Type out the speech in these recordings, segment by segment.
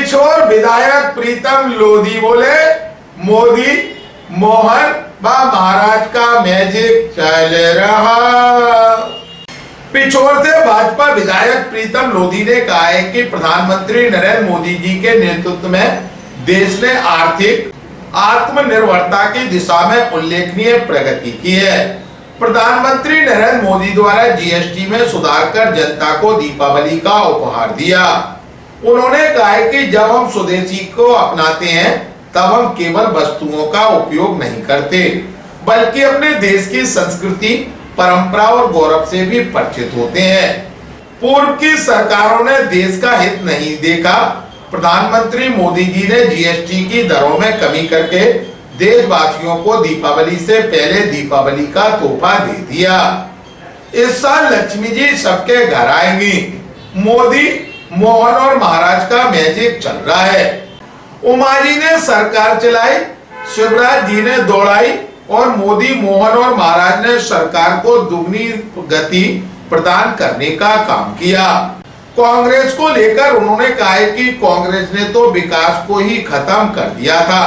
पिछोर विधायक प्रीतम लोधी बोले मोदी मोहन व महाराज का मैजिक चल रहा। पिछोर से भाजपा विधायक प्रीतम लोधी ने कहा है कि प्रधानमंत्री नरेंद्र मोदी जी के नेतृत्व में देश ने आर्थिक आत्मनिर्भरता की दिशा में उल्लेखनीय प्रगति की है। प्रधानमंत्री नरेंद्र मोदी द्वारा जीएसटी में सुधार कर जनता को दीपावली का उपहार दिया। उन्होंने कहा है कि जब हम स्वदेशी को अपनाते हैं तब हम केवल वस्तुओं का उपयोग नहीं करते बल्कि अपने देश की संस्कृति, परंपरा और गौरव से भी परिचित होते हैं। पूर्व की सरकारों ने देश का हित नहीं देखा। प्रधानमंत्री मोदी जी ने जीएसटी की दरों में कमी करके देशवासियों को दीपावली से पहले दीपावली का तोहफा दे दिया। इस साल लक्ष्मी जी सबके घर आएंगी। मोदी मोहन और महाराज का मैजिक चल रहा है। उमा जी ने सरकार चलाई, शिवराज जी ने दौड़ाई और मोदी मोहन और महाराज ने सरकार को दुगनी गति प्रदान करने का काम किया। कांग्रेस को लेकर उन्होंने कहा है कि कांग्रेस ने तो विकास को ही खत्म कर दिया था,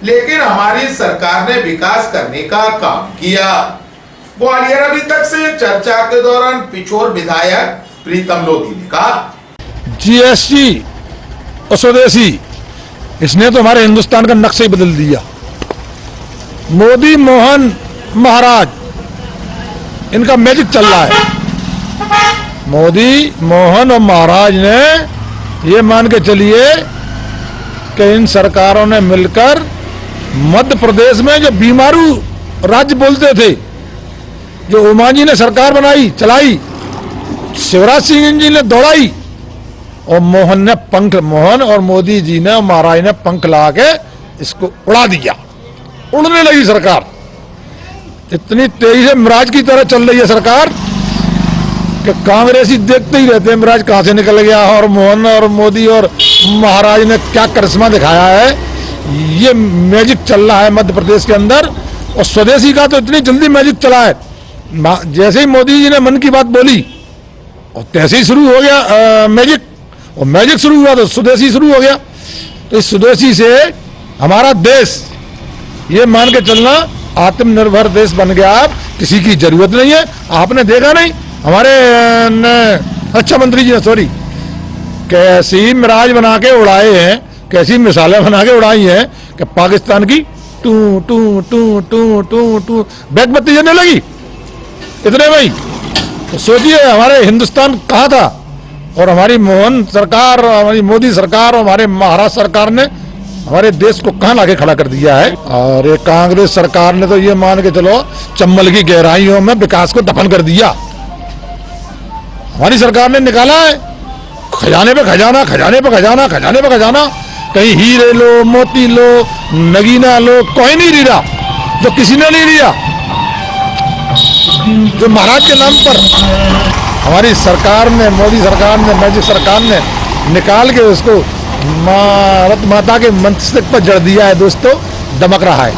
लेकिन हमारी सरकार ने विकास करने का काम किया। ग्वालियर अभी तक से चर्चा के दौरान पिछोर विधायक प्रीतम लोधी ने कहा, जीएसटी और स्वदेशी इसने तो हमारे हिंदुस्तान का नक्शा ही बदल दिया। मोदी मोहन महाराज इनका मैजिक चल रहा है। मोदी मोहन और महाराज ने ये मान के चलिए कि इन सरकारों ने मिलकर मध्य प्रदेश में जो बीमारू राज्य बोलते थे, जो उमा जी ने सरकार बनाई चलाई, शिवराज सिंह जी ने दौड़ाई और मोहन और मोदी जी ने और महाराज ने पंख लगा के इसको उड़ा दिया। उड़ने लगी सरकार। इतनी तेजी से मिराज की तरह चल रही है सरकार कि कांग्रेसी देखते ही रहते हैं मिराज कहां से निकल गया और मोहन और मोदी और महाराज ने क्या करिश्मा दिखाया है। ये मैजिक चल रहा है मध्य प्रदेश के अंदर। और स्वदेशी का तो इतनी जल्दी मैजिक चला है, जैसे ही मोदी जी ने मन की बात बोली और तैसे ही शुरू हो गया मैजिक। और मैजिक शुरू हुआ तो स्वदेशी शुरू हो गया। तो इस स्वदेशी से हमारा देश ये मान के चलना आत्मनिर्भर देश बन गया। अब किसी की जरूरत नहीं है। आपने देखा नहीं हमारे रक्षा मंत्री जी ने कैसी मिराज बना के उड़ाए हैं, कैसी मिसालें बना के उड़ाई हैं कि पाकिस्तान की टू टू टू टू टू टू बैक बत्ती जलने लगी। इतने भाई तो सोचिए हमारे हिंदुस्तान कहाँ था। और हमारी मोहन सरकार, हमारी मोदी सरकार और हमारे महाराष्ट्र सरकार ने हमारे देश को कहां लाके खड़ा कर दिया है। और ये कांग्रेस सरकार ने तो ये मान के चलो चंबल की गहराइयों में विकास को दफन कर दिया। हमारी सरकार ने निकाला है खजाने पे खजाना, खजाने पे खजाना, खजाने पे खजाना। कहीं हीरे लो, मोती लो, नगीना लो, कोई नहीं लिया जो किसी ने नहीं लिया। जो महाराज के नाम पर हमारी सरकार ने, मोदी सरकार ने, मैजिक सरकार ने निकाल के उसको भारत माता के मस्तक पर जड़ दिया है दोस्तों, दमक रहा है।